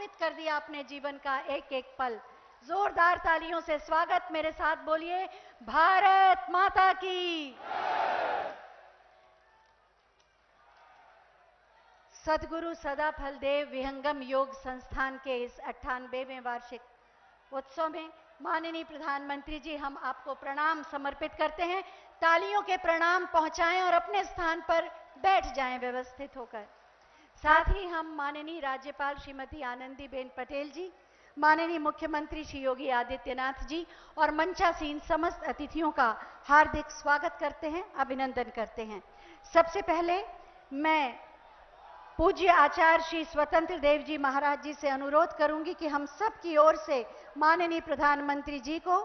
समर्पित कर दिया अपने जीवन का एक एक पल। जोरदार तालियों से स्वागत मेरे साथ बोलिए, भारत माता की। सद्गुरु सदाफल देव विहंगम योग संस्थान के इस 98वें वार्षिक उत्सव में माननीय प्रधानमंत्री जी, हम आपको प्रणाम समर्पित करते हैं। तालियों के प्रणाम पहुंचाएं और अपने स्थान पर बैठ जाएं व्यवस्थित होकर। साथ ही हम माननीय राज्यपाल श्रीमती आनंदीबेन पटेल जी, माननीय मुख्यमंत्री श्री योगी आदित्यनाथ जी और मंचासीन समस्त अतिथियों का हार्दिक स्वागत करते हैं, अभिनंदन करते हैं। सबसे पहले मैं पूज्य आचार्य श्री स्वतंत्र देव जी महाराज जी से अनुरोध करूंगी कि हम सब की ओर से माननीय प्रधानमंत्री जी को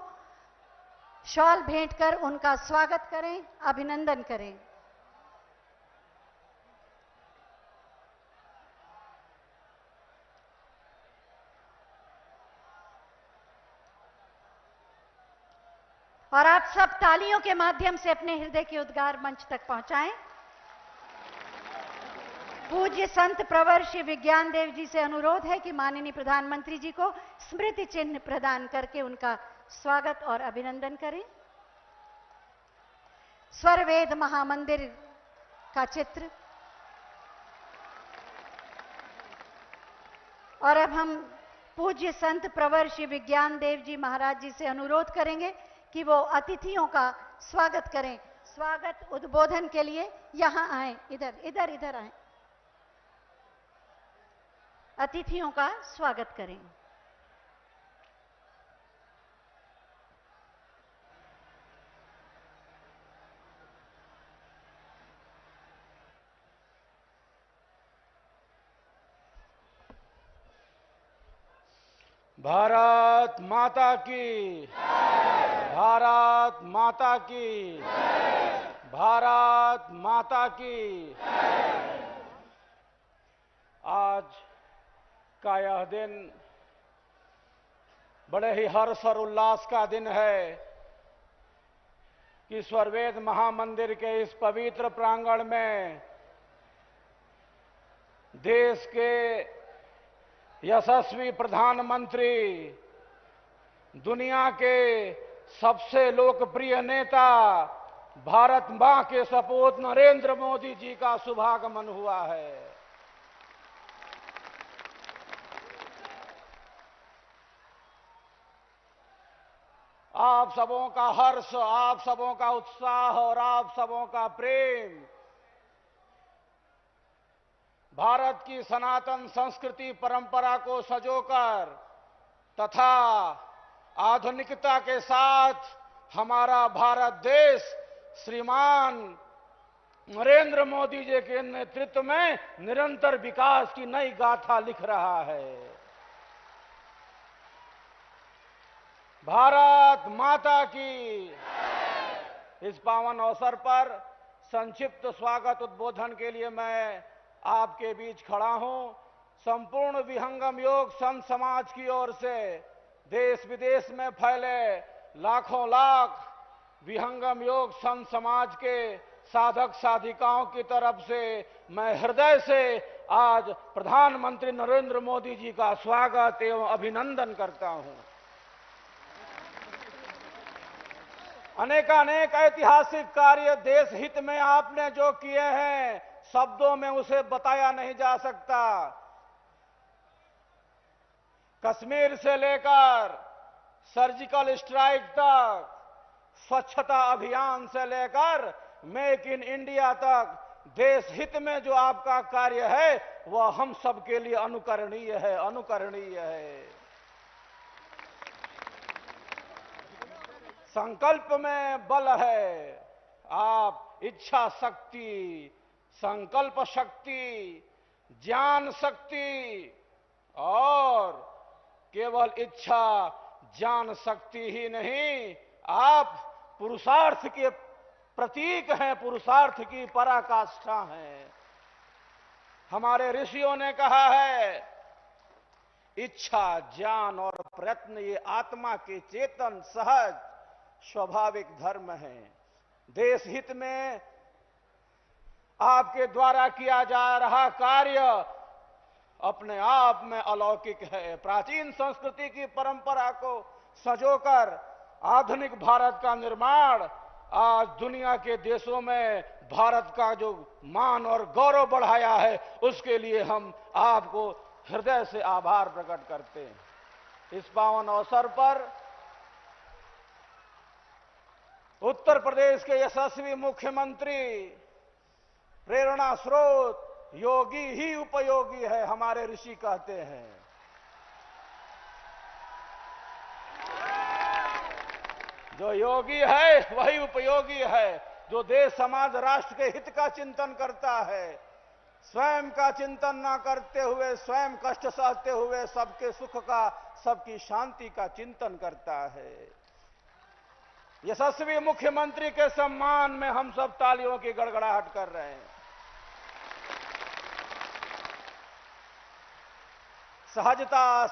शॉल भेंट कर उनका स्वागत करें, अभिनंदन करें। और आप सब तालियों के माध्यम से अपने हृदय के उद्गार मंच तक पहुंचाएं। पूज्य संत प्रवर श्री विज्ञान देव जी से अनुरोध है कि माननीय प्रधानमंत्री जी को स्मृति चिन्ह प्रदान करके उनका स्वागत और अभिनंदन करें। स्वरवेद महामंदिर का चित्र। और अब हम पूज्य संत प्रवर श्री विज्ञान देव जी महाराज जी से अनुरोध करेंगे कि वो अतिथियों का स्वागत करें। स्वागत उद्बोधन के लिए यहां आए, इधर आए, अतिथियों का स्वागत करें। भारत माता की, भारत माता की, भारत माता की। आज का यह दिन बड़े ही हर्ष और उल्लास का दिन है कि स्वरवेद महामंदिर के इस पवित्र प्रांगण में देश के यशस्वी प्रधानमंत्री, दुनिया के सबसे लोकप्रिय नेता, भारत मां के सपूत नरेंद्र मोदी जी का शुभागमन हुआ है। आप सबों का हर्ष, आप सबों का उत्साह और आप सबों का प्रेम भारत की सनातन संस्कृति परंपरा को सजोकर तथा आधुनिकता के साथ हमारा भारत देश श्रीमान नरेंद्र मोदी जी के नेतृत्व में निरंतर विकास की नई गाथा लिख रहा है। भारत माता की। इस पावन अवसर पर संक्षिप्त स्वागत उद्बोधन के लिए मैं आपके बीच खड़ा हूं। संपूर्ण विहंगम योग संत समाज की ओर से देश विदेश में फैले लाखों लाख विहंगम योग संत समाज के साधक साधिकाओं की तरफ से मैं हृदय से आज प्रधानमंत्री नरेंद्र मोदी जी का स्वागत एवं अभिनंदन करता हूं। अनेकानेक ऐतिहासिक कार्य देश हित में आपने जो किए हैं, शब्दों में उसे बताया नहीं जा सकता। कश्मीर से लेकर सर्जिकल स्ट्राइक तक, स्वच्छता अभियान से लेकर मेक इन इंडिया तक, देश हित में जो आपका कार्य है वह हम सबके लिए अनुकरणीय है, अनुकरणीय है। संकल्प में बल है। आप इच्छा शक्ति, संकल्प शक्ति, ज्ञान शक्ति और केवल इच्छा ज्ञान शक्ति ही नहीं, आप पुरुषार्थ के प्रतीक हैं, पुरुषार्थ की पराकाष्ठा हैं। हमारे ऋषियों ने कहा है, इच्छा, ज्ञान और प्रयत्न ये आत्मा के चेतन सहज स्वाभाविक धर्म है। देश हित में आपके द्वारा किया जा रहा कार्य अपने आप में अलौकिक है। प्राचीन संस्कृति की परंपरा को संजोकर आधुनिक भारत का निर्माण आज दुनिया के देशों में भारत का जो मान और गौरव बढ़ाया है, उसके लिए हम आपको हृदय से आभार प्रकट करते हैं। इस पावन अवसर पर उत्तर प्रदेश के यशस्वी मुख्यमंत्री, प्रेरणा स्रोत, योगी ही उपयोगी है, हमारे ऋषि कहते हैं। जो योगी है वही उपयोगी है, जो देश समाज राष्ट्र के हित का चिंतन करता है, स्वयं का चिंतन ना करते हुए, स्वयं कष्ट सहते हुए सबके सुख का, सबकी शांति का चिंतन करता है। यशस्वी मुख्यमंत्री के सम्मान में हम सब तालियों की गड़गड़ाहट कर रहे हैं। सहजता,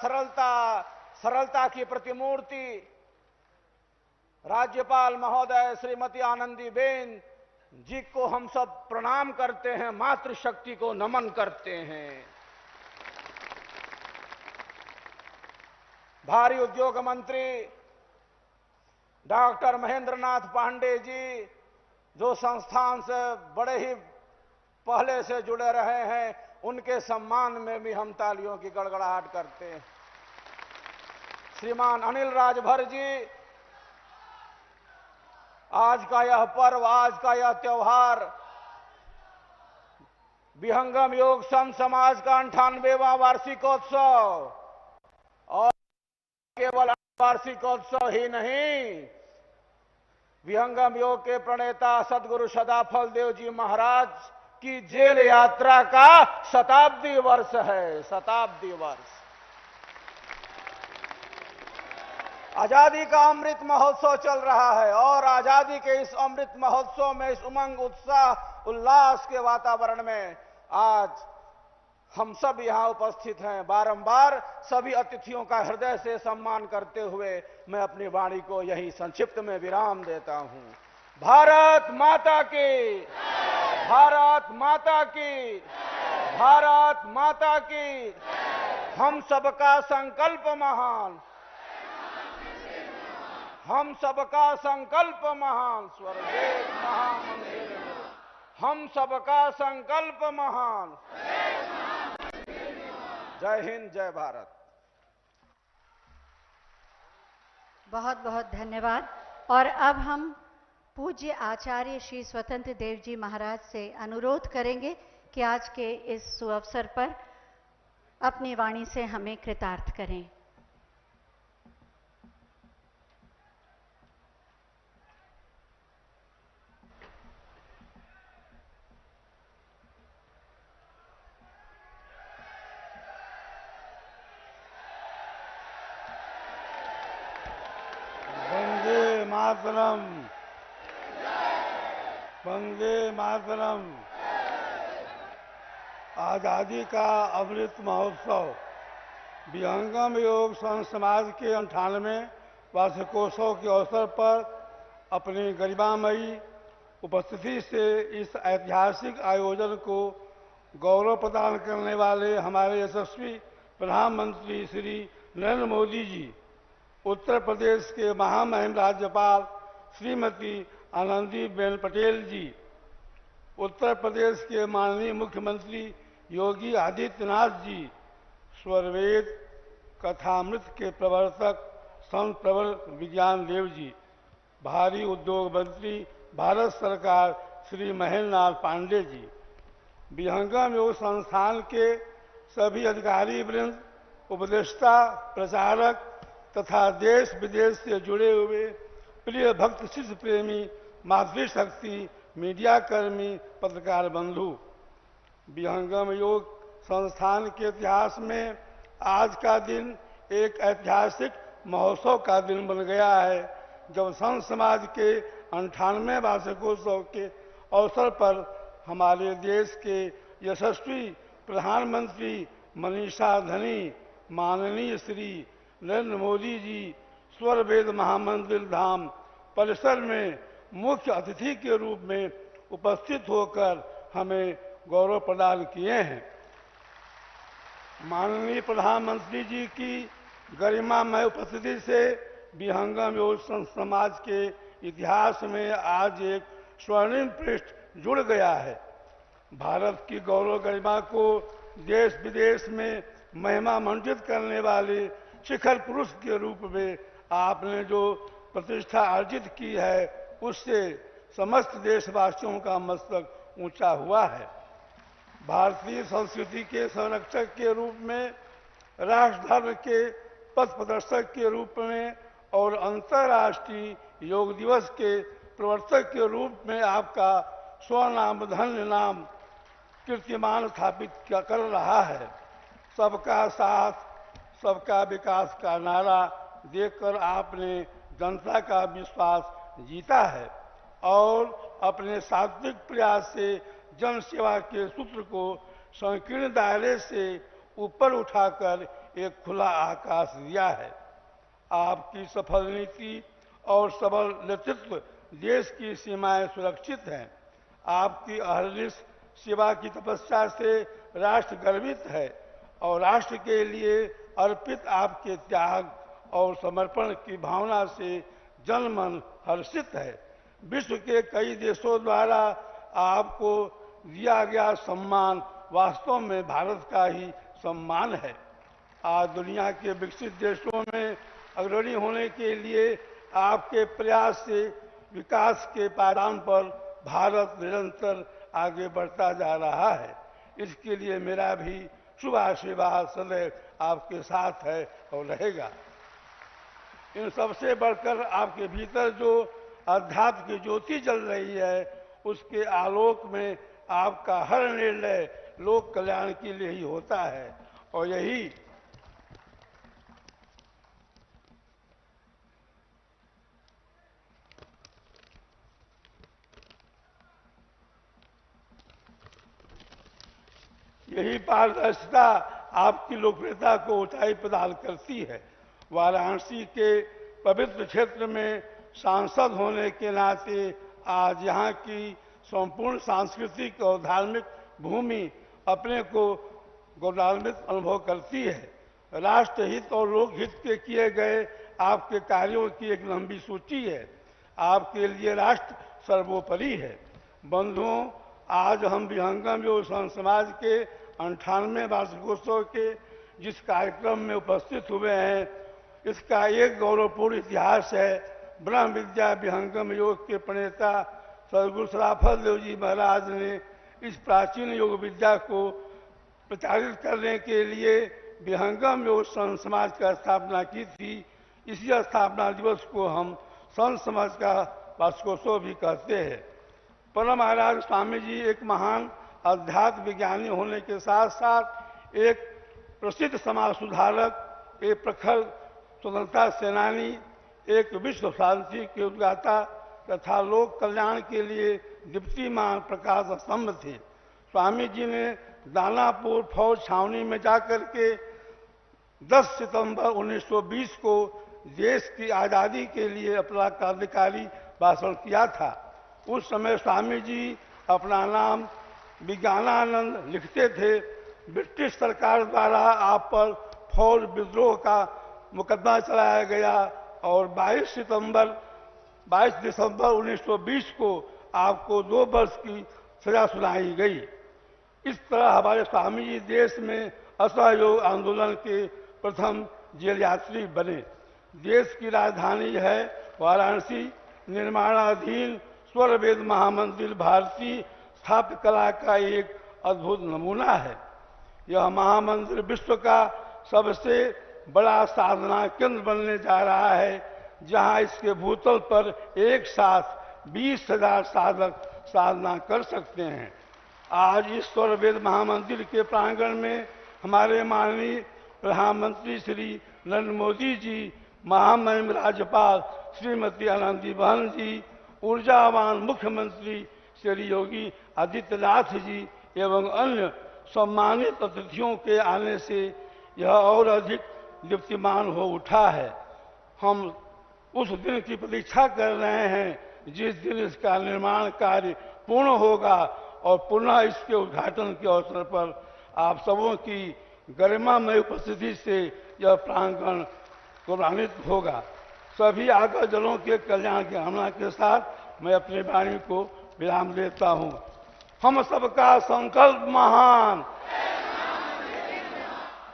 सरलता की प्रतिमूर्ति राज्यपाल महोदय श्रीमती आनंदीबेन जी को हम सब प्रणाम करते हैं, मातृशक्ति को नमन करते हैं। भारी उद्योग मंत्री डॉक्टर महेंद्रनाथ पांडे जी, जो संस्थान से बड़े ही पहले से जुड़े रहे हैं, उनके सम्मान में भी हम तालियों की गड़गड़ाहट करते हैं। श्रीमान अनिल राजभर जी, आज का यह पर्व, आज का यह त्योहार विहंगम योग संत समाज का 98वां वार्षिकोत्सव, और केवल वार्षिकोत्सव ही नहीं, विहंगम योग के प्रणेता सदगुरु सदाफल देव जी महाराज की जेल यात्रा का शताब्दी वर्ष है। शताब्दी वर्ष। आजादी का अमृत महोत्सव चल रहा है, और आजादी के इस अमृत महोत्सव में, इस उमंग, उत्साह, उल्लास के वातावरण में आज हम सब यहां उपस्थित हैं। बारंबार सभी अतिथियों का हृदय से सम्मान करते हुए मैं अपनी वाणी को यही संक्षिप्त में विराम देता हूं। भारत माता की, भारत माता की, भारत माता की। हम सबका संकल्प महान, हम सबका संकल्प महान। स्वर्गेश महामंदिर, हम सबका संकल्प महान। जय हिंद, जय भारत। बहुत बहुत धन्यवाद। और अब हम पूज्य आचार्य श्री स्वतंत्र देव जी महाराज से अनुरोध करेंगे कि आज के इस सुअवसर पर अपनी वाणी से हमें कृतार्थ करें। वंदे मातरम, वंदे मातरम। आजादी का अमृत महोत्सव विहंगम योग संत समाज के 98वें वार्षिकोत्सव के अवसर पर अपनी गरिमामयी उपस्थिति से इस ऐतिहासिक आयोजन को गौरव प्रदान करने वाले हमारे यशस्वी प्रधानमंत्री श्री नरेंद्र मोदी जी, उत्तर प्रदेश के महामहिम राज्यपाल श्रीमती आनंदीबेन पटेल जी, उत्तर प्रदेश के माननीय मुख्यमंत्री योगी आदित्यनाथ जी, स्वरवेद कथामृत के प्रवर्तक संत प्रवर विज्ञान देव जी, भारी उद्योग मंत्री भारत सरकार श्री महेंद्रनाथ पांडे जी, विहंगम योग संस्थान के सभी अधिकारी वृंद, उपदेष्टा, प्रचारक तथा देश विदेश से जुड़े हुए प्रिय भक्त शिष्य प्रेमी, मातृशक्ति, मीडिया कर्मी, पत्रकार बंधु। विहंगम योग संस्थान के इतिहास में आज का दिन एक ऐतिहासिक महोत्सव का दिन बन गया है, जब संत समाज के 98वें वार्षिकोत्सव के अवसर पर हमारे देश के यशस्वी प्रधानमंत्री मनीषा धनी माननीय श्री नरेंद्र मोदी जी स्वरवेद महामंदिर धाम परिसर में मुख्य अतिथि के रूप में उपस्थित होकर हमें गौरव प्रदान किए हैं। माननीय प्रधानमंत्री जी की गरिमामय उपस्थिति से विहंगम योग समाज के इतिहास में आज एक स्वर्णिम पृष्ठ जुड़ गया है। भारत की गौरव गरिमा को देश विदेश में महिमा मंडित करने वाले शिखर पुरुष के रूप में आपने जो प्रतिष्ठा अर्जित की है, उससे समस्त देशवासियों का मस्तक ऊंचा हुआ है। भारतीय संस्कृति के संरक्षक के रूप में, राष्ट्र धर्म के पथ प्रदर्शक के रूप में और अंतर्राष्ट्रीय योग दिवस के प्रवर्तक के रूप में आपका स्वनाम धन्य नाम कीर्तिमान स्थापित कर रहा है। सबका साथ सबका विकास का नारा देकर आपने जनता का विश्वास जीता है और अपने सात्विक प्रयास से जन सेवा के सूत्र को संकीर्ण दायरे से ऊपर उठाकर एक खुला आकाश दिया है। आपकी सफल नीति और सबल नेतृत्व देश की सीमाएं सुरक्षित हैं। आपकी अहर्निश सेवा की तपस्या से राष्ट्र गर्वित है और राष्ट्र के लिए अर्पित आपके त्याग और समर्पण की भावना से जन मन हर्षित है। विश्व के कई देशों द्वारा आपको दिया गया सम्मान वास्तव में भारत का ही सम्मान है। आज दुनिया के विकसित देशों में अग्रणी होने के लिए आपके प्रयास से विकास के पायदान पर भारत निरंतर आगे बढ़ता जा रहा है। इसके लिए मेरा भी शुभ आशीर्वाद सदैव आपके साथ है और रहेगा। इन सबसे बढ़कर आपके भीतर जो अध्यात्म की ज्योति जल रही है, उसके आलोक में आपका हर निर्णय लोक कल्याण के लिए ही होता है और यही पारदर्शिता आपकी लोकप्रियता को ऊंचाई प्रदान करती है। वाराणसी के पवित्र क्षेत्र में सांसद होने के नाते आज यहाँ की संपूर्ण सांस्कृतिक और धार्मिक भूमि अपने को गौरवान्वित अनुभव करती है। राष्ट्रहित और लोकहित के किए गए आपके कार्यों की एक लंबी सूची है। आपके लिए राष्ट्र सर्वोपरि है। बंधुओं, आज हम विहंगम योग समाज के 98वें वार्षिकोत्सव के जिस कार्यक्रम में उपस्थित हुए हैं, इसका एक गौरवपूर्ण इतिहास है। ब्रह्म विद्या विहंगम योग के प्रणेता सदगुरु सराफत देव जी महाराज ने इस प्राचीन योग विद्या को प्रचारित करने के लिए विहंगम योग संत समाज का स्थापना की थी। इसी स्थापना दिवस को हम संत समाज का वार्षिकोत्सव भी कहते हैं। परम महाराज स्वामी जी एक महान अध्यात्म विज्ञानी होने के साथ साथ एक प्रसिद्ध समाज सुधारक, एक प्रखर स्वतंत्रता सेनानी, एक विश्व शांति के उद्गाता तथा लोक कल्याण के लिए दीप्तिमान प्रकाश स्तंभ थे। स्वामी जी ने दानापुर फौज छावनी में जाकर के 10 सितंबर 1920 को देश की आज़ादी के लिए अपना क्रांतिकारी भाषण किया था। उस समय स्वामी जी अपना नाम विज्ञानानंद लिखते थे। ब्रिटिश सरकार द्वारा आप पर फौज विद्रोह का मुकदमा चलाया गया और 22 दिसंबर 1920 को आपको 2 वर्ष की सजा सुनाई गई। इस तरह हमारे स्वामी जी देश में असहयोग आंदोलन के प्रथम जेल यात्री बने। देश की राजधानी है वाराणसी। निर्माणाधीन स्वर वेद महामंदिर भारतीय स्थापत्य कला का एक अद्भुत नमूना है। यह महामंदिर विश्व का सबसे बड़ा साधना केंद्र बनने जा रहा है, जहां इसके भूतल पर एक साथ 20,000 साधक साधना कर सकते हैं। आज इस स्वर वेद महामंदिर के प्रांगण में हमारे माननीय प्रधानमंत्री श्री नरेंद्र मोदी जी, महामहिम राज्यपाल श्रीमती आनंदीबेन जी, ऊर्जावान मुख्यमंत्री श्री योगी आदित्यनाथ जी एवं अन्य सम्मानित अतिथियों के आने से यह और अधिक दीप्तिमान हो उठा है। हम उस दिन की प्रतीक्षा कर रहे हैं जिस दिन इसका निर्माण कार्य पूर्ण होगा और पुनः इसके उद्घाटन के अवसर पर आप सबों की गरिमामय उपस्थिति से यह प्रांगण गौरवान्वित होगा। सभी आगतजनों के कल्याण की कामना के साथ मैं अपनी वाणी को विराम देता हूं। हम सबका संकल्प महान,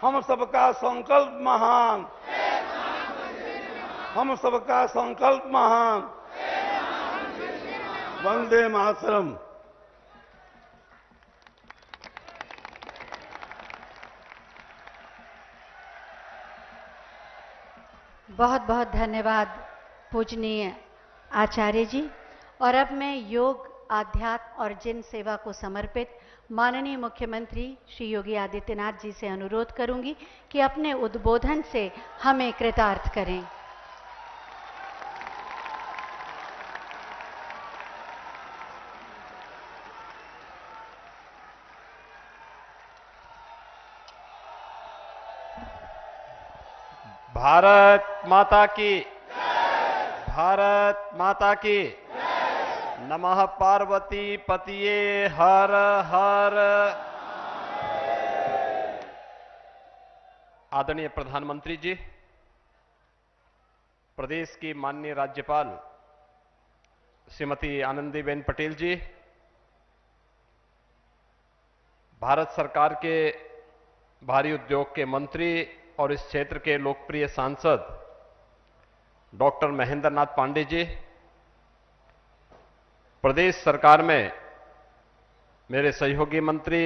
हम सबका संकल्प महान, हम सबका संकल्प महान। वंदे मातरम। बहुत बहुत धन्यवाद पूजनीय आचार्य जी। और अब मैं योग, आध्यात्म और जिन सेवा को समर्पित माननीय मुख्यमंत्री श्री योगी आदित्यनाथ जी से अनुरोध करूंगी कि अपने उद्बोधन से हमें कृतार्थ करें। भारत माता की, भारत माता की। नमः पार्वती पतिये हर हर। आदरणीय प्रधानमंत्री जी, प्रदेश की माननीय राज्यपाल श्रीमती आनंदीबेन पटेल जी, भारत सरकार के भारी उद्योग के मंत्री और इस क्षेत्र के लोकप्रिय सांसद डॉक्टर महेंद्र नाथ पांडे जी, प्रदेश सरकार में मेरे सहयोगी मंत्री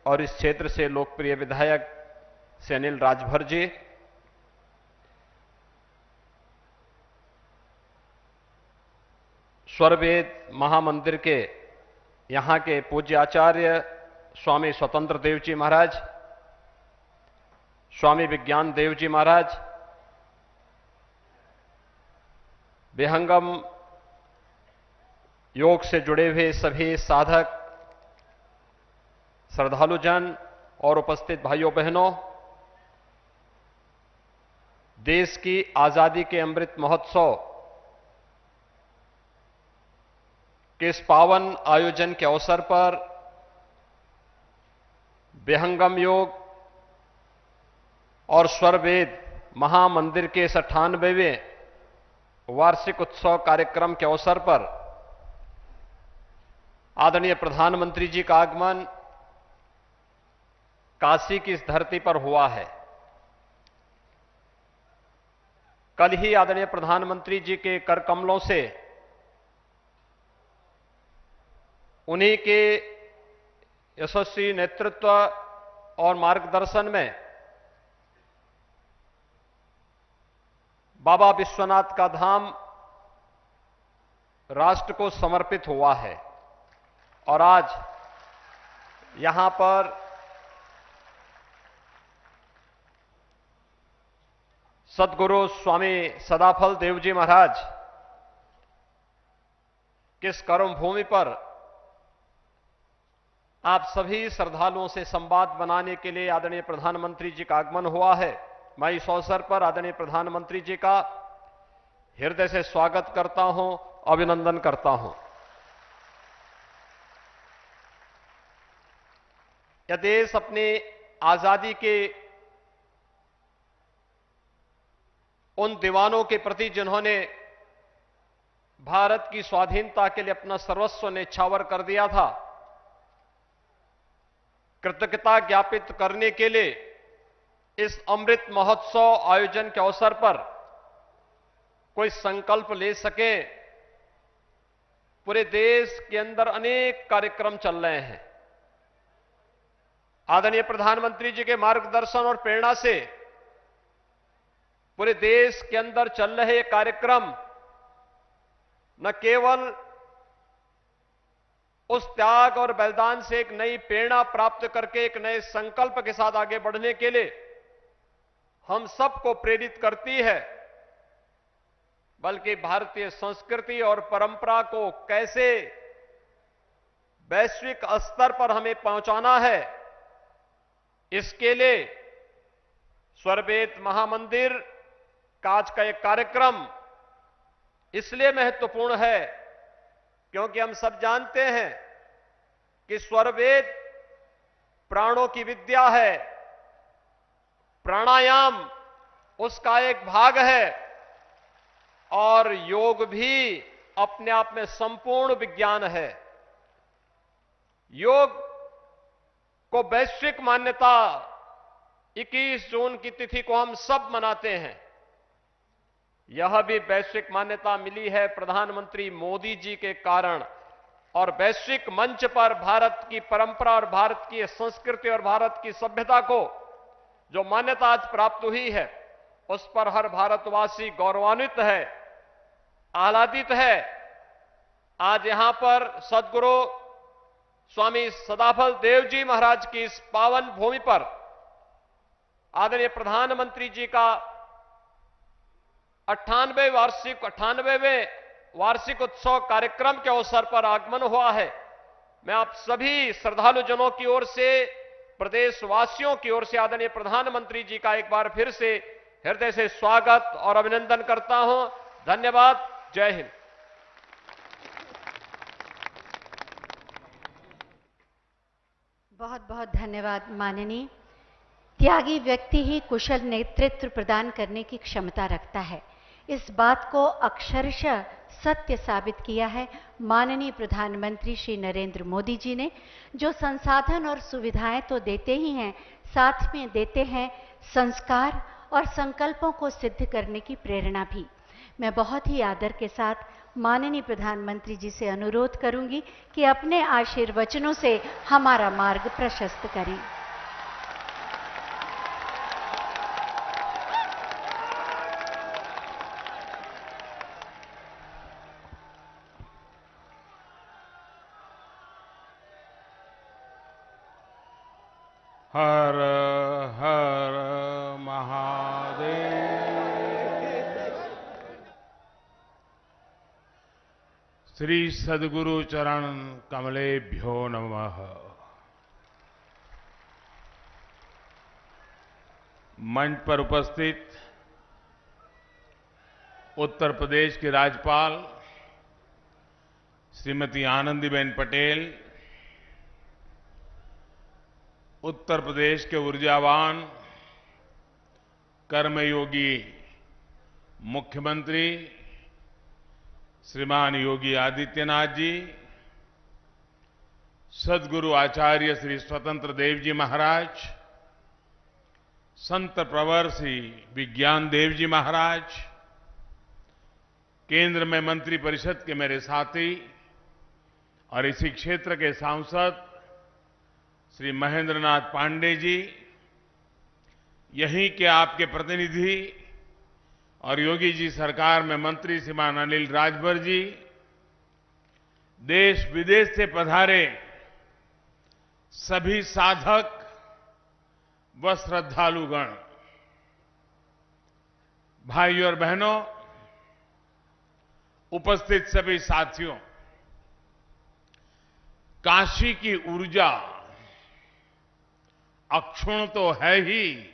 और इस क्षेत्र से लोकप्रिय विधायक श्री अनिल राजभर जी, स्वरवेद महामंदिर के यहाँ के पूज्य आचार्य स्वामी स्वतंत्र देव जी महाराज, स्वामी विज्ञान देव जी महाराज, विहंगम योग से जुड़े हुए सभी साधक, श्रद्धालुजन और उपस्थित भाइयों बहनों, देश की आजादी के अमृत महोत्सव के इस पावन आयोजन के अवसर पर विहंगम योग और स्वरवेद महामंदिर के 98वें वार्षिक उत्सव कार्यक्रम के अवसर पर आदरणीय प्रधानमंत्री जी का आगमन काशी की इस धरती पर हुआ है। कल ही आदरणीय प्रधानमंत्री जी के कर कमलों से उन्हीं के यशस्वी नेतृत्व और मार्गदर्शन में बाबा विश्वनाथ का धाम राष्ट्र को समर्पित हुआ है और आज यहां पर सद्गुरु स्वामी सदाफल देव जी महाराज किस कर्म भूमि पर आप सभी श्रद्धालुओं से संवाद बनाने के लिए आदरणीय प्रधानमंत्री जी का आगमन हुआ है। मैं इस अवसर पर आदरणीय प्रधानमंत्री जी का हृदय से स्वागत करता हूं, अभिनंदन करता हूं। यह देश अपनी आजादी के उन दीवानों के प्रति जिन्होंने भारत की स्वाधीनता के लिए अपना सर्वस्व न्यौछावर कर दिया था, कृतज्ञता ज्ञापित करने के लिए इस अमृत महोत्सव आयोजन के अवसर पर कोई संकल्प ले सके। पूरे देश के अंदर अनेक कार्यक्रम चल रहे हैं। आदरणीय प्रधानमंत्री जी के मार्गदर्शन और प्रेरणा से पूरे देश के अंदर चल रहे कार्यक्रम न केवल उस त्याग और बलिदान से एक नई प्रेरणा प्राप्त करके एक नए संकल्प के साथ आगे बढ़ने के लिए हम सबको प्रेरित करती है, बल्कि भारतीय संस्कृति और परंपरा को कैसे वैश्विक स्तर पर हमें पहुंचाना है, इसके लिए स्वरवेद महामंदिर का आज का एक कार्यक्रम इसलिए महत्वपूर्ण है क्योंकि हम सब जानते हैं कि स्वरवेद प्राणों की विद्या है, प्राणायाम उसका एक भाग है और योग भी अपने आप में संपूर्ण विज्ञान है। योग को वैश्विक मान्यता 21 जून की तिथि को हम सब मनाते हैं। यह भी वैश्विक मान्यता मिली है प्रधानमंत्री मोदी जी के कारण, और वैश्विक मंच पर भारत की परंपरा और भारत की संस्कृति और भारत की सभ्यता को जो मान्यता आज प्राप्त हुई है, उस पर हर भारतवासी गौरवान्वित है, आह्लादित है। आज यहां पर सद्गुरु स्वामी सदाफल देव जी महाराज की इस पावन भूमि पर आदरणीय प्रधानमंत्री जी का 98वें वार्षिक उत्सव कार्यक्रम के अवसर पर आगमन हुआ है। मैं आप सभी श्रद्धालुजनों की ओर से, प्रदेशवासियों की ओर से आदरणीय प्रधानमंत्री जी का एक बार फिर से हृदय से स्वागत और अभिनंदन करता हूं। धन्यवाद। जय हिंद। बहुत बहुत धन्यवाद माननीय। त्यागी व्यक्ति ही कुशल नेतृत्व प्रदान करने की क्षमता रखता है। इस बात को अक्षरशः सत्य साबित किया है माननीय प्रधानमंत्री श्री नरेंद्र मोदी जी ने, जो संसाधन और सुविधाएं तो देते ही हैं, साथ में देते हैं संस्कार और संकल्पों को सिद्ध करने की प्रेरणा भी। मैं बहुत ही आदर के साथ माननीय प्रधानमंत्री जी से अनुरोध करूंगी कि अपने आशीर्वचनों से हमारा मार्ग प्रशस्त करें। हर हर महादेव। श्री सद्गुरु चरण कमलेभ्यो नमः। मंच पर उपस्थित उत्तर प्रदेश की राज्यपाल श्रीमती आनंदीबेन पटेल, उत्तर प्रदेश के ऊर्जावान कर्मयोगी मुख्यमंत्री श्रीमान योगी आदित्यनाथ जी, सद्गुरु आचार्य श्री स्वतंत्र देव जी महाराज, संत प्रवर श्री विज्ञान देव जी महाराज, केंद्र में मंत्री परिषद के मेरे साथी और इसी क्षेत्र के सांसद श्री महेंद्र नाथ पांडे जी, यहीं के आपके प्रतिनिधि और योगी जी सरकार में मंत्री श्रीमान अनिल राजभर जी, देश विदेश से पधारे सभी साधक व श्रद्धालुगण, भाइयों और बहनों, उपस्थित सभी साथियों, काशी की ऊर्जा अक्षुण तो है ही,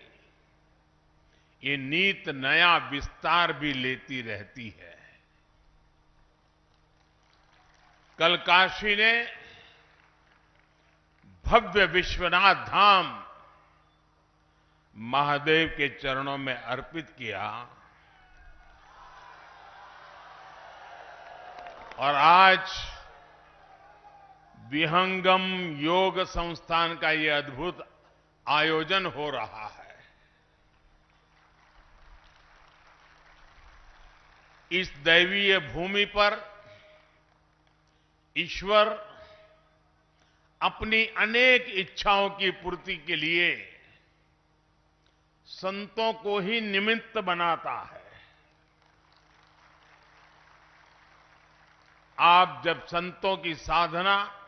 ये नीत नया विस्तार भी लेती रहती है। कल काशी ने भव्य विश्वनाथ धाम महादेव के चरणों में अर्पित किया और आज विहंगम योग संस्थान का ये अद्भुत आयोजन हो रहा है। इस दैवीय भूमि पर ईश्वर अपनी अनेक इच्छाओं की पूर्ति के लिए संतों को ही निमित्त बनाता है। आप जब संतों की साधना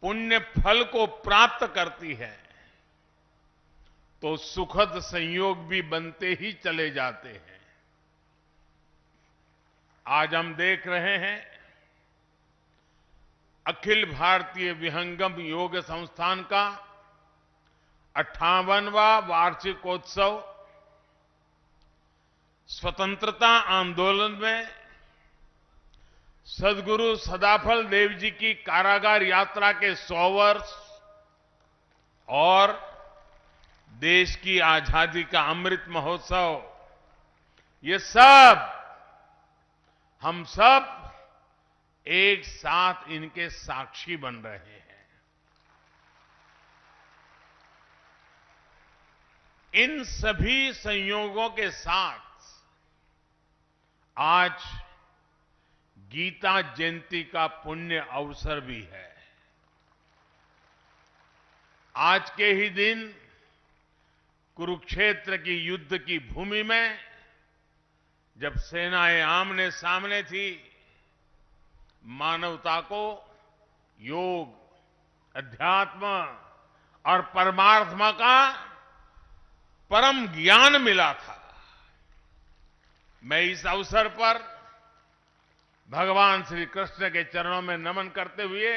पुण्य फल को प्राप्त करती है तो सुखद संयोग भी बनते ही चले जाते हैं। आज हम देख रहे हैं अखिल भारतीय विहंगम योग संस्थान का 58वां वार्षिकोत्सव स्वतंत्रता आंदोलन में सद्गुरु सदाफल देव जी की कारागार यात्रा के 100 वर्ष और देश की आजादी का अमृत महोत्सव, ये सब हम सब एक साथ इनके साक्षी बन रहे हैं। इन सभी संयोगों के साथ आज गीता जयंती का पुण्य अवसर भी है। आज के ही दिन कुरुक्षेत्र की युद्ध की भूमि में जब सेनाएं आमने सामने थी, मानवता को योग, अध्यात्म और परमात्मा का परम ज्ञान मिला था। मैं इस अवसर पर भगवान श्री कृष्ण के चरणों में नमन करते हुए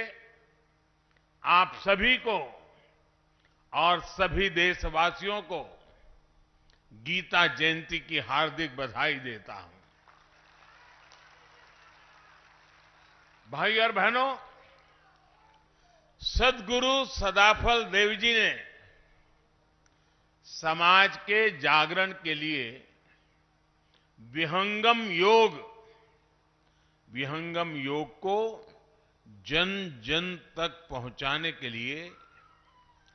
आप सभी को और सभी देशवासियों को गीता जयंती की हार्दिक बधाई देता हूं। भाई और बहनों, सद्गुरु सदाफल देव जी ने समाज के जागरण के लिए विहंगम योग को जन जन तक पहुंचाने के लिए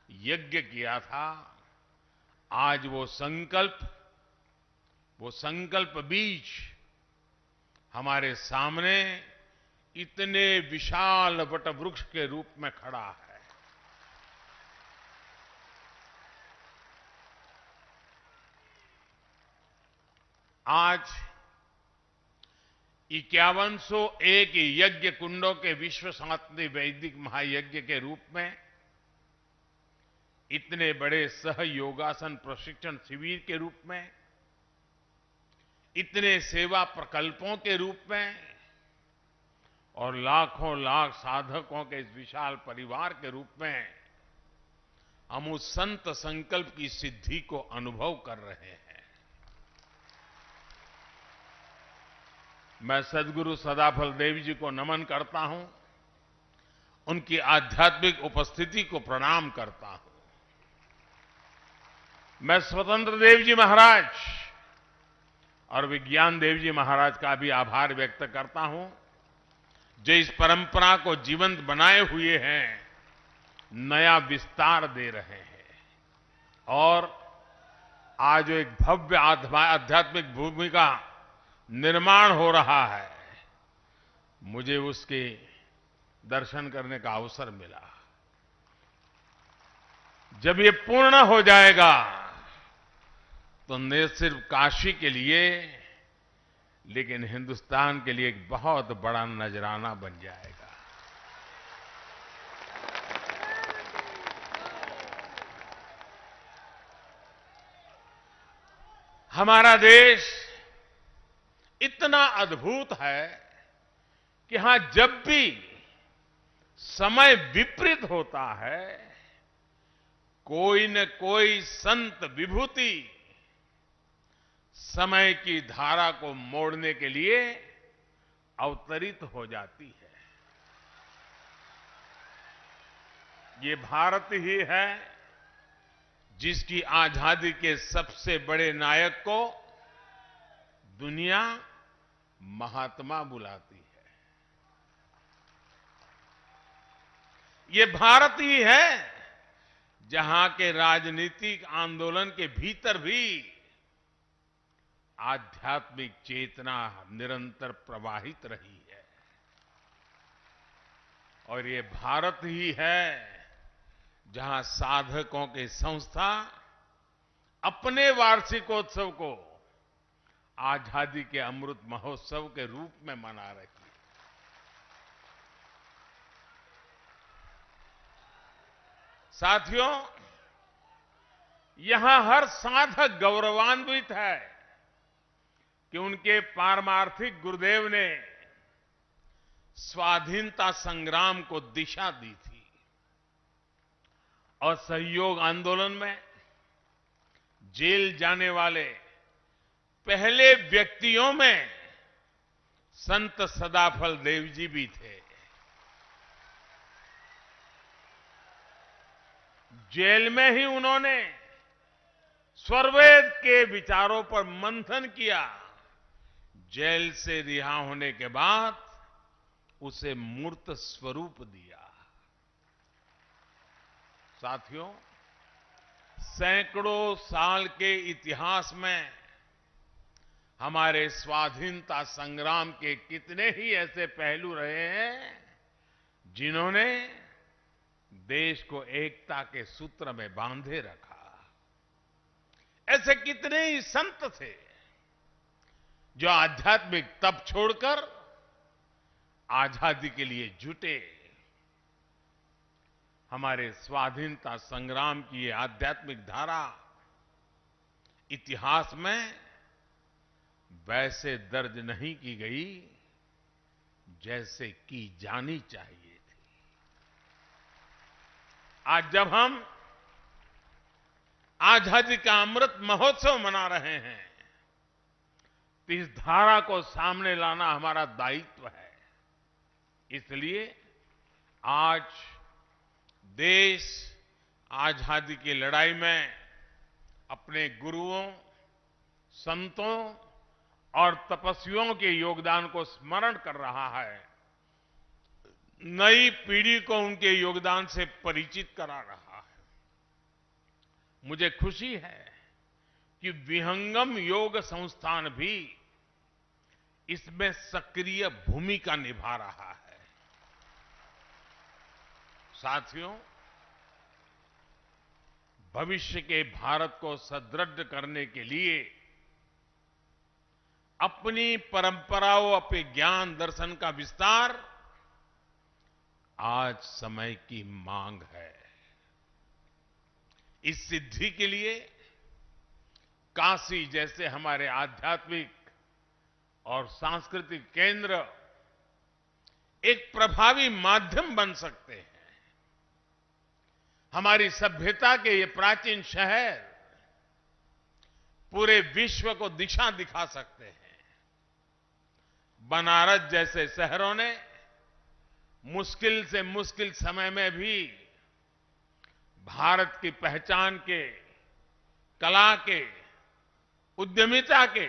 यज्ञ किया था। आज वो संकल्प बीज हमारे सामने इतने विशाल वटवृक्ष के रूप में खड़ा है। आज 5101 यज्ञ कुंडों के विश्व शांति वैदिक महायज्ञ के रूप में इतने बड़े सहयोगासन प्रशिक्षण शिविर के रूप में, इतने सेवा प्रकल्पों के रूप में और लाखों लाख साधकों के इस विशाल परिवार के रूप में हम उस संत संकल्प की सिद्धि को अनुभव कर रहे हैं। मैं सद्गुरु सदाफल देव जी को नमन करता हूं, उनकी आध्यात्मिक उपस्थिति को प्रणाम करता हूं। मैं स्वतंत्र देव जी महाराज और विज्ञान देव जी महाराज का भी आभार व्यक्त करता हूं, जो इस परंपरा को जीवंत बनाए हुए हैं, नया विस्तार दे रहे हैं और आज एक भव्य आध्यात्मिक भूमि का निर्माण हो रहा है। मुझे उसके दर्शन करने का अवसर मिला। जब ये पूर्ण हो जाएगा तो न सिर्फ काशी के लिए लेकिन हिंदुस्तान के लिए एक बहुत बड़ा नजराना बन जाएगा। हमारा देश इतना अद्भुत है कि यहां जब भी समय विपरीत होता है, कोई न कोई संत विभूति समय की धारा को मोड़ने के लिए अवतरित हो जाती है। ये भारत ही है जिसकी आजादी के सबसे बड़े नायक को दुनिया महात्मा बुलाती है। ये भारत ही है जहां के राजनीतिक आंदोलन के भीतर भी आध्यात्मिक चेतना निरंतर प्रवाहित रही है। और ये भारत ही है जहां साधकों की संस्था अपने वार्षिकोत्सव को आजादी के अमृत महोत्सव के रूप में मना रही है। साथियों, यहां हर साधक गौरवान्वित है कि उनके पारमार्थिक गुरुदेव ने स्वाधीनता संग्राम को दिशा दी थी और सहयोग आंदोलन में जेल जाने वाले पहले व्यक्तियों में संत सदाफल देव जी भी थे। जेल में ही उन्होंने स्वरवेद के विचारों पर मंथन किया। जेल से रिहा होने के बाद उसे मूर्त स्वरूप दिया। साथियों, सैकड़ों साल के इतिहास में हमारे स्वाधीनता संग्राम के कितने ही ऐसे पहलू रहे हैं जिन्होंने देश को एकता के सूत्र में बांधे रखा। ऐसे कितने ही संत थे जो आध्यात्मिक तप छोड़कर आजादी के लिए जुटे। हमारे स्वाधीनता संग्राम की ये आध्यात्मिक धारा इतिहास में वैसे दर्ज नहीं की गई जैसे की जानी चाहिए थी। आज जब हम आजादी का अमृत महोत्सव मना रहे हैं तो इस धारा को सामने लाना हमारा दायित्व है। इसलिए आज देश आजादी की लड़ाई में अपने गुरुओं, संतों और तपस्वियों के योगदान को स्मरण कर रहा है। नई पीढ़ी को उनके योगदान से परिचित करा रहा है। मुझे खुशी है कि विहंगम योग संस्थान भी इसमें सक्रिय भूमिका निभा रहा है। साथियों, भविष्य के भारत को सुदृढ़ करने के लिए अपनी परंपराओं, अपने ज्ञान दर्शन का विस्तार आज समय की मांग है। इस सिद्धि के लिए काशी जैसे हमारे आध्यात्मिक और सांस्कृतिक केंद्र एक प्रभावी माध्यम बन सकते हैं। हमारी सभ्यता के ये प्राचीन शहर पूरे विश्व को दिशा दिखा सकते हैं। बनारस जैसे शहरों ने मुश्किल से मुश्किल समय में भी भारत की पहचान के, कला के, उद्यमिता के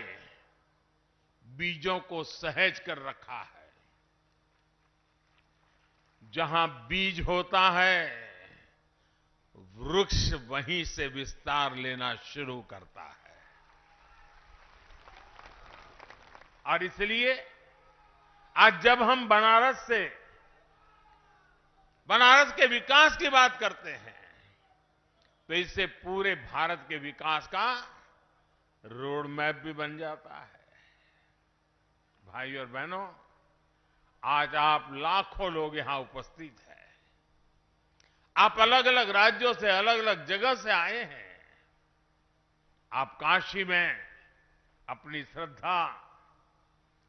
बीजों को सहेज कर रखा है। जहां बीज होता है, वृक्ष वहीं से विस्तार लेना शुरू करता है। और इसलिए आज जब हम बनारस के विकास की बात करते हैं तो इससे पूरे भारत के विकास का रोड मैप भी बन जाता है। भाई और बहनों, आज आप लाखों लोग यहां उपस्थित हैं। आप अलग अलग राज्यों से, अलग अलग जगह से आए हैं। आप काशी में अपनी श्रद्धा,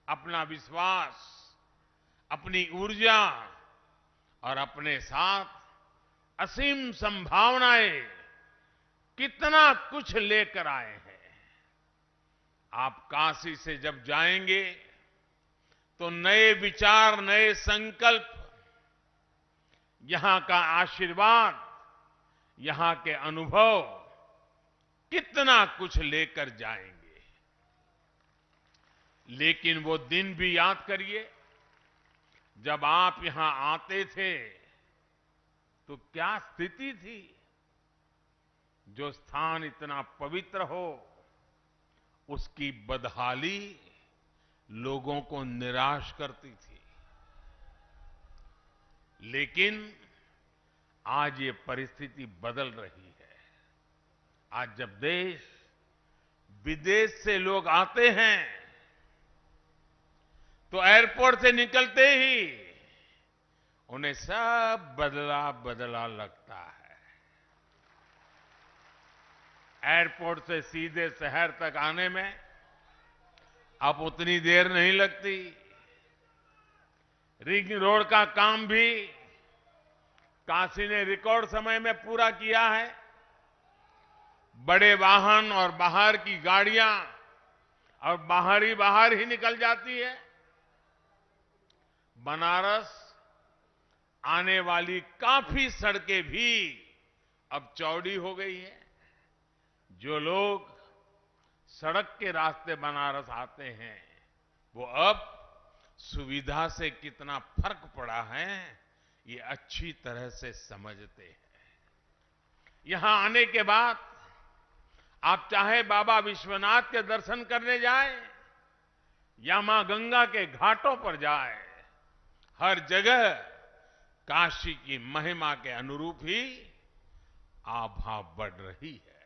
अपना विश्वास, अपनी ऊर्जा और अपने साथ असीम संभावनाएं कितना कुछ लेकर आए हैं। आप काशी से जब जाएंगे तो नए विचार, नए संकल्प, यहां का आशीर्वाद, यहां के अनुभव कितना कुछ लेकर जाएंगे। लेकिन वो दिन भी याद करिए जब आप यहां आते थे तो क्या स्थिति थी। जो स्थान इतना पवित्र हो उसकी बदहाली लोगों को निराश करती थी। लेकिन आज ये परिस्थिति बदल रही है। आज जब देश विदेश से लोग आते हैं तो एयरपोर्ट से निकलते ही उन्हें सब बदला बदला लगता है। एयरपोर्ट से सीधे शहर तक आने में अब उतनी देर नहीं लगती। रिंग रोड का काम भी काशी ने रिकॉर्ड समय में पूरा किया है। बड़े वाहन और बाहर की गाड़ियां और बाहर ही निकल जाती है। बनारस आने वाली काफी सड़कें भी अब चौड़ी हो गई है। जो लोग सड़क के रास्ते बनारस आते हैं वो अब सुविधा से कितना फर्क पड़ा है ये अच्छी तरह से समझते हैं। यहां आने के बाद आप चाहे बाबा विश्वनाथ के दर्शन करने जाएं या मां गंगा के घाटों पर जाएं, हर जगह काशी की महिमा के अनुरूप ही आभा बढ़ रही है।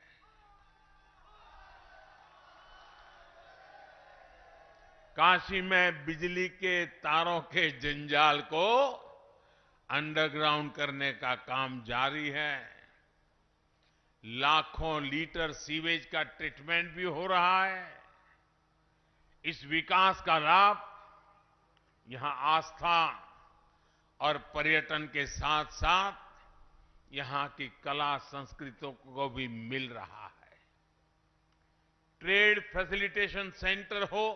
काशी में बिजली के तारों के जंजाल को अंडरग्राउंड करने का काम जारी है। लाखों लीटर सीवेज का ट्रीटमेंट भी हो रहा है। इस विकास का लाभ यहां आस्था और पर्यटन के साथ साथ यहां की कला संस्कृतियों को भी मिल रहा है। ट्रेड फैसिलिटेशन सेंटर हो,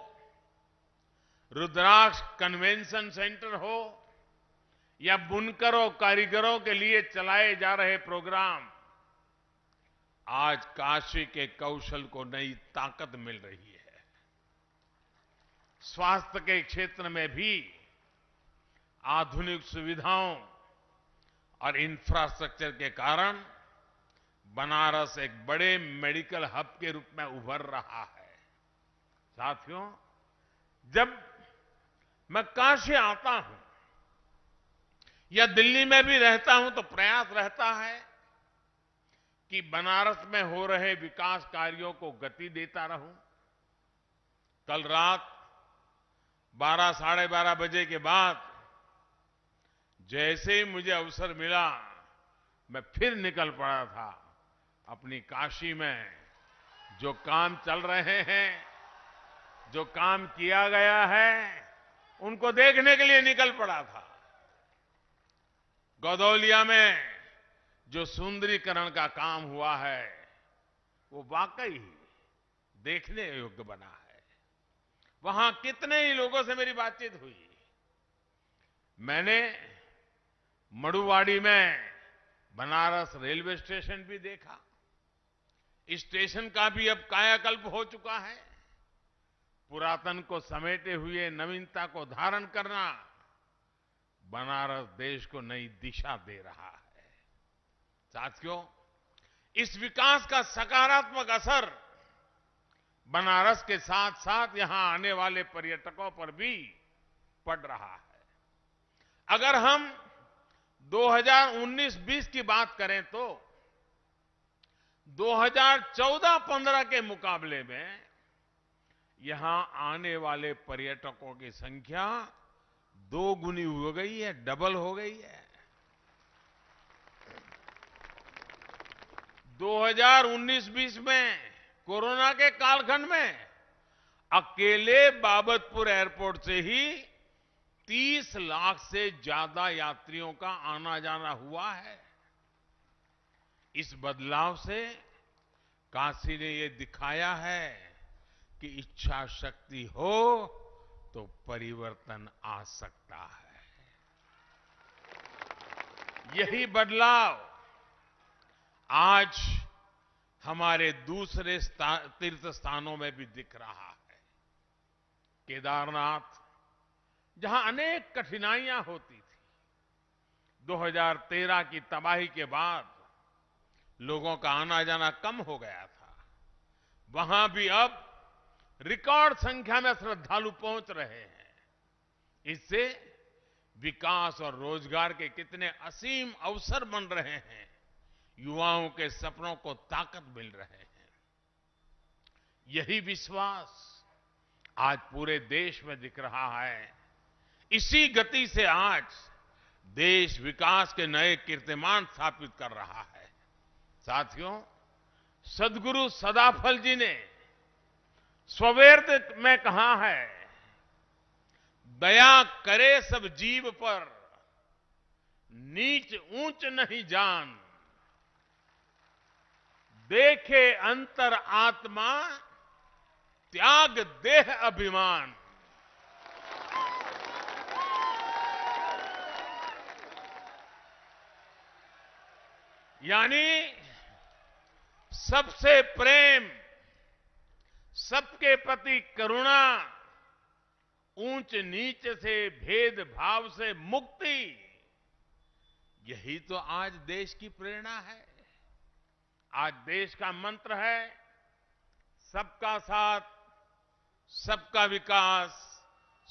रुद्राक्ष कन्वेंशन सेंटर हो या बुनकरों कारीगरों के लिए चलाए जा रहे प्रोग्राम, आज काशी के कौशल को नई ताकत मिल रही है। स्वास्थ्य के क्षेत्र में भी आधुनिक सुविधाओं और इंफ्रास्ट्रक्चर के कारण बनारस एक बड़े मेडिकल हब के रूप में उभर रहा है। साथियों, जब मैं काशी आता हूं या दिल्ली में भी रहता हूं तो प्रयास रहता है कि बनारस में हो रहे विकास कार्यों को गति देता रहूं। कल रात 12 साढ़े 12 बजे के बाद जैसे ही मुझे अवसर मिला मैं फिर निकल पड़ा था। अपनी काशी में जो काम चल रहे हैं, जो काम किया गया है, उनको देखने के लिए निकल पड़ा था। गौदौलिया में जो सुंदरीकरण का काम हुआ है वो वाकई देखने योग्य बना है। वहां कितने ही लोगों से मेरी बातचीत हुई। मैंने मड़ुवाड़ी में बनारस रेलवे स्टेशन भी देखा। इस स्टेशन का भी अब कायाकल्प हो चुका है। पुरातन को समेटे हुए नवीनता को धारण करना बनारस देश को नई दिशा दे रहा है। साथियों, इस विकास का सकारात्मक असर बनारस के साथ साथ यहां आने वाले पर्यटकों पर भी पड़ रहा है। अगर हम 2019-20 की बात करें तो 2014-15 के मुकाबले में यहां आने वाले पर्यटकों की संख्या 2 गुनी हो गई है, डबल हो गई है। 2019-20 में कोरोना के कालखंड में अकेले बाबतपुर एयरपोर्ट से ही 30 लाख से ज्यादा यात्रियों का आना जाना हुआ है। इस बदलाव से काशी ने ये दिखाया है कि इच्छा शक्ति हो तो परिवर्तन आ सकता है। यही बदलाव आज हमारे दूसरे तीर्थ स्थानों में भी दिख रहा है। केदारनाथ, जहां अनेक कठिनाइयां होती थी, 2013 की तबाही के बाद लोगों का आना जाना कम हो गया था। वहां भी अब रिकॉर्ड संख्या में श्रद्धालु पहुंच रहे हैं। इससे विकास और रोजगार के कितने असीम अवसर बन रहे हैं। युवाओं के सपनों को ताकत मिल रहे हैं। यही विश्वास आज पूरे देश में दिख रहा है। इसी गति से आज देश विकास के नए कीर्तिमान स्थापित कर रहा है। साथियों, सद्गुरु सदाफल जी ने स्ववेर्त में कहा है, दया करे सब जीव पर, नीच ऊंच नहीं जान, देखे अंतर आत्मा, त्याग देह अभिमान। यानी सबसे प्रेम, सबके प्रति करुणा, ऊंच नीच से भेदभाव से मुक्ति, यही तो आज देश की प्रेरणा है। आज देश का मंत्र है सबका साथ, सबका विकास,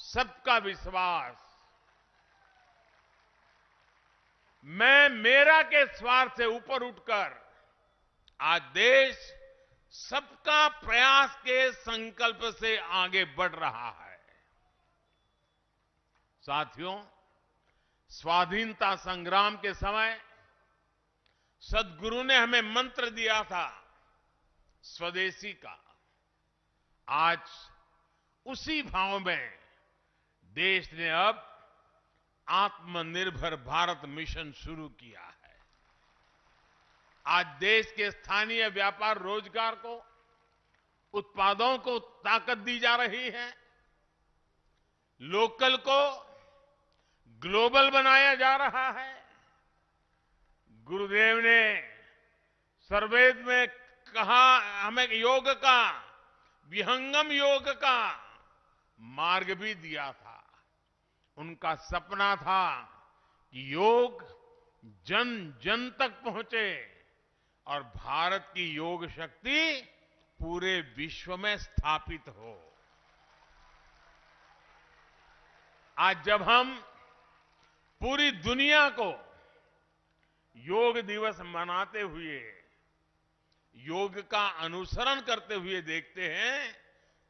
सबका विश्वास। मैं मेरा के स्वार्थ से ऊपर उठकर आज देश सबका प्रयास के संकल्प से आगे बढ़ रहा है। साथियों, स्वाधीनता संग्राम के समय सद्गुरु ने हमें मंत्र दिया था स्वदेशी का। आज उसी भाव में देश ने अब आत्मनिर्भर भारत मिशन शुरू किया है। आज देश के स्थानीय व्यापार रोजगार को, उत्पादों को ताकत दी जा रही है। लोकल को ग्लोबल बनाया जा रहा है। गुरुदेव ने सर्ववेद में कहा, हमें योग का, विहंगम योग का मार्ग भी दिया था। उनका सपना था कि योग जन जन तक पहुंचे और भारत की योग शक्ति पूरे विश्व में स्थापित हो। आज जब हम पूरी दुनिया को योग दिवस मनाते हुए, योग का अनुसरण करते हुए देखते हैं,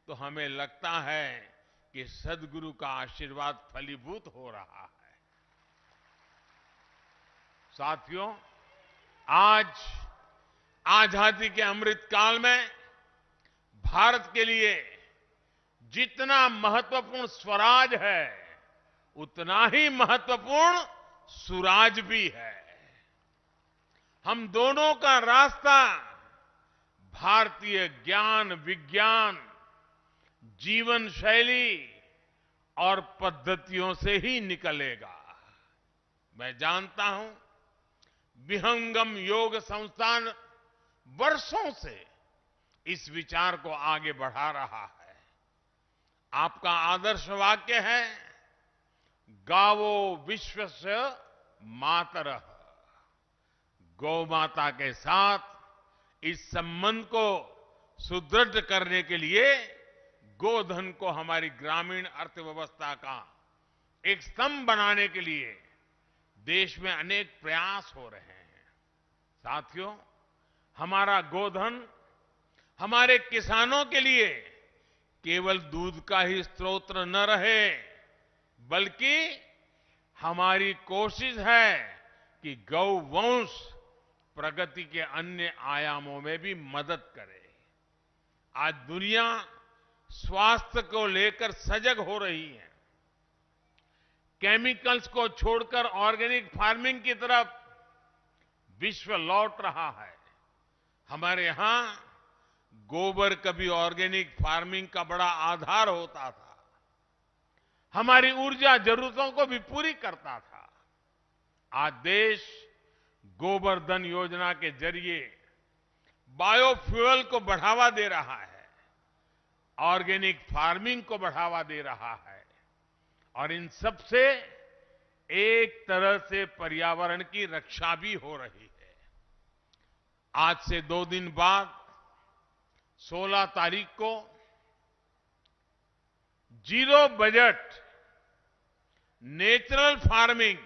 तो हमें लगता है कि सद्गुरु का आशीर्वाद फलीभूत हो रहा है। साथियों, आज आजादी के अमृत काल में भारत के लिए जितना महत्वपूर्ण स्वराज है, उतना ही महत्वपूर्ण सुराज भी है। हम दोनों का रास्ता भारतीय ज्ञान, विज्ञान, जीवन शैली और पद्धतियों से ही निकलेगा। मैं जानता हूं, विहंगम योग संस्थान वर्षों से इस विचार को आगे बढ़ा रहा है। आपका आदर्श वाक्य है, गावो विश्वस्य मातरः। गौ माता के साथ इस संबंध को सुदृढ़ करने के लिए गोधन को हमारी ग्रामीण अर्थव्यवस्था का एक स्तंभ बनाने के लिए देश में अनेक प्रयास हो रहे हैं। साथियों, हमारा गोधन हमारे किसानों के लिए केवल दूध का ही स्रोत न रहे, बल्कि हमारी कोशिश है कि गौवंश प्रगति के अन्य आयामों में भी मदद करे। आज दुनिया स्वास्थ्य को लेकर सजग हो रही है। केमिकल्स को छोड़कर ऑर्गेनिक फार्मिंग की तरफ विश्व लौट रहा है। हमारे यहां गोबर कभी ऑर्गेनिक फार्मिंग का बड़ा आधार होता था, हमारी ऊर्जा जरूरतों को भी पूरी करता था। आज देश गोबर्धन योजना के जरिए बायोफ्यूल को बढ़ावा दे रहा है, ऑर्गेनिक फार्मिंग को बढ़ावा दे रहा है, और इन सब से एक तरह से पर्यावरण की रक्षा भी हो रही है। आज से 2 दिन बाद 16 तारीख को जीरो बजट नेचुरल फार्मिंग,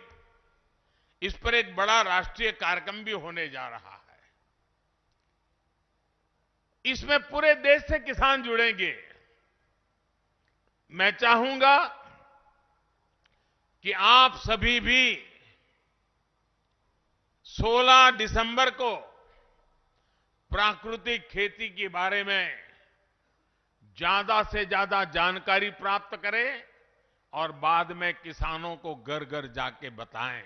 इस पर एक बड़ा राष्ट्रीय कार्यक्रम भी होने जा रहा है। इसमें पूरे देश से किसान जुड़ेंगे। मैं चाहूंगा कि आप सभी भी 16 दिसंबर को प्राकृतिक खेती के बारे में ज्यादा से ज्यादा जानकारी प्राप्त करें और बाद में किसानों को घर घर जाके बताएं।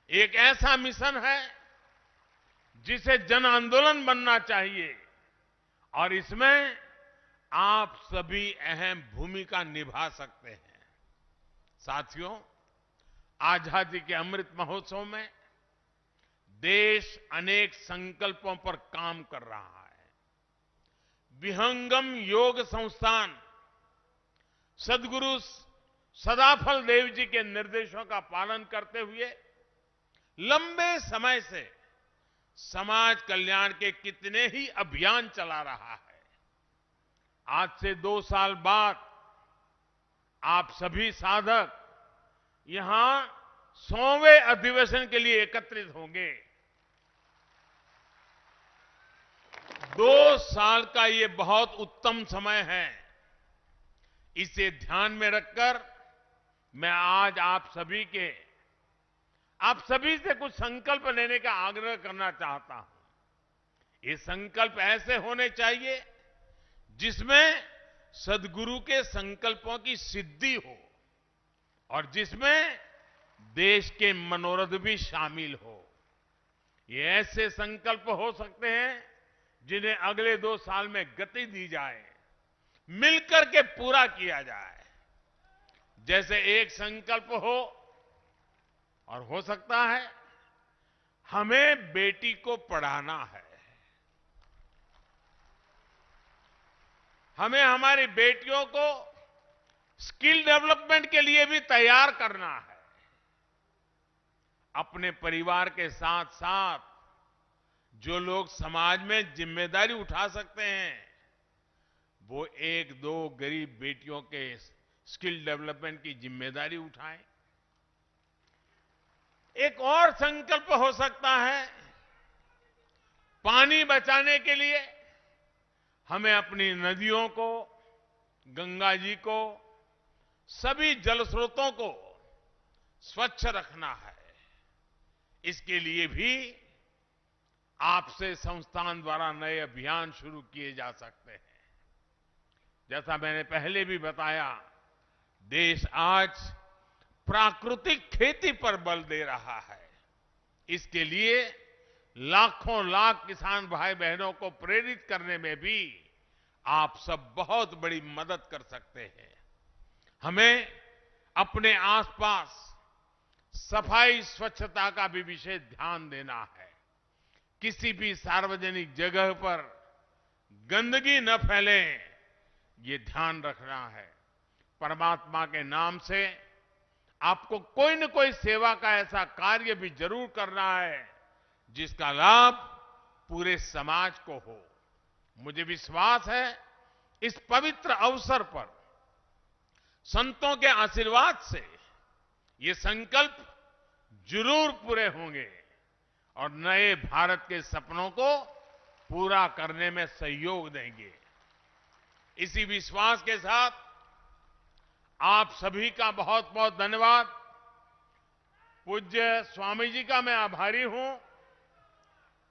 एक ऐसा मिशन है जिसे जन आंदोलन बनना चाहिए, और इसमें आप सभी अहम भूमिका निभा सकते हैं। साथियों, आजादी के अमृत महोत्सव में देश अनेक संकल्पों पर काम कर रहा है। विहंगम योग संस्थान सद्गुरु सदाफल देव जी के निर्देशों का पालन करते हुए लंबे समय से समाज कल्याण के कितने ही अभियान चला रहा है। आज से 2 साल बाद आप सभी साधक यहां 100वें अधिवेशन के लिए एकत्रित होंगे। 2 साल का ये बहुत उत्तम समय है। इसे ध्यान में रखकर मैं आज आप सभी से कुछ संकल्प लेने का आग्रह करना चाहता हूं। ये संकल्प ऐसे होने चाहिए जिसमें सद्गुरु के संकल्पों की सिद्धि हो और जिसमें देश के मनोरथ भी शामिल हो। ये ऐसे संकल्प हो सकते हैं जिन्हें अगले 2 साल में गति दी जाए, मिलकर के पूरा किया जाए। जैसे एक संकल्प हो और हो सकता है हमें बेटी को पढ़ाना है, हमें हमारी बेटियों को स्किल डेवलपमेंट के लिए भी तैयार करना है। अपने परिवार के साथ साथ जो लोग समाज में जिम्मेदारी उठा सकते हैं वो 1-2 गरीब बेटियों के स्किल डेवलपमेंट की जिम्मेदारी उठाएं। एक और संकल्प हो सकता है, पानी बचाने के लिए हमें अपनी नदियों को, गंगा जी को, सभी जल स्रोतों को स्वच्छ रखना है। इसके लिए भी आपसे संस्थान द्वारा नए अभियान शुरू किए जा सकते हैं। जैसा मैंने पहले भी बताया, देश आज प्राकृतिक खेती पर बल दे रहा है। इसके लिए लाखों लाख किसान भाई बहनों को प्रेरित करने में भी आप सब बहुत बड़ी मदद कर सकते हैं। हमें अपने आसपास सफाई स्वच्छता का भी विशेष ध्यान देना है। किसी भी सार्वजनिक जगह पर गंदगी न फैले, ये ध्यान रखना है। परमात्मा के नाम से आपको कोई न कोई सेवा का ऐसा कार्य भी जरूर करना है जिसका लाभ पूरे समाज को हो। मुझे विश्वास है इस पवित्र अवसर पर संतों के आशीर्वाद से ये संकल्प जरूर पूरे होंगे और नए भारत के सपनों को पूरा करने में सहयोग देंगे। इसी विश्वास के साथ आप सभी का बहुत बहुत धन्यवाद। पूज्य स्वामी जी का मैं आभारी हूं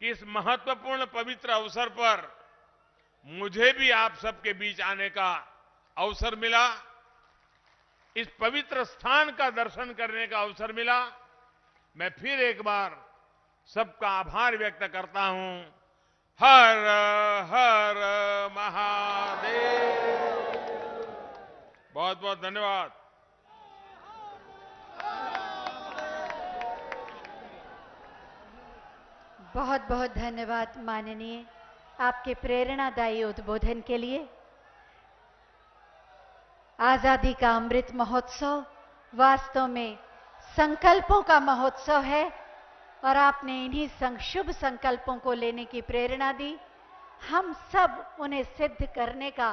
कि इस महत्वपूर्ण पवित्र अवसर पर मुझे भी आप सबके बीच आने का अवसर मिला, इस पवित्र स्थान का दर्शन करने का अवसर मिला। मैं फिर एक बार सबका आभार व्यक्त करता हूं। हर हर महादेव। बहुत बहुत धन्यवाद। बहुत बहुत धन्यवाद माननीय, आपके प्रेरणादायी उद्बोधन के लिए। आजादी का अमृत महोत्सव वास्तव में संकल्पों का महोत्सव है और आपने इन्हीं शुभ संकल्पों को लेने की प्रेरणा दी। हम सब उन्हें सिद्ध करने का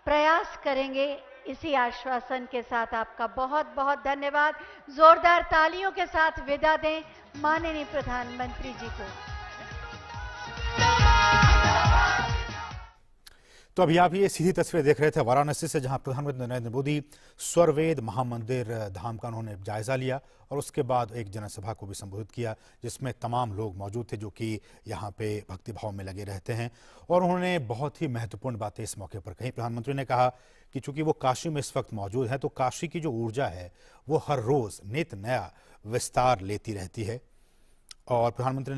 प्रयास करेंगे। इसी आश्वासन के साथ आपका बहुत बहुत धन्यवाद। जोरदार तालियों के साथ विदा दें माननीय प्रधानमंत्री जी को। तो अभी आप ये सीधी तस्वीर देख रहे थे वाराणसी से, जहां प्रधानमंत्री नरेंद्र मोदी स्वरवेद महामंदिर धाम का उन्होंने जायजा लिया और उसके बाद एक जनसभा को भी संबोधित किया, जिसमें तमाम लोग मौजूद थे जो कि यहाँ पे भक्तिभाव में लगे रहते हैं। और उन्होंने बहुत ही महत्वपूर्ण बातें इस मौके पर कही। प्रधानमंत्री ने कहा कि चूंकि वो काशी में इस वक्त मौजूद है तो काशी की जो ऊर्जा है वो हर रोज नित नया विस्तार लेती रहती है। और प्रधानमंत्री ने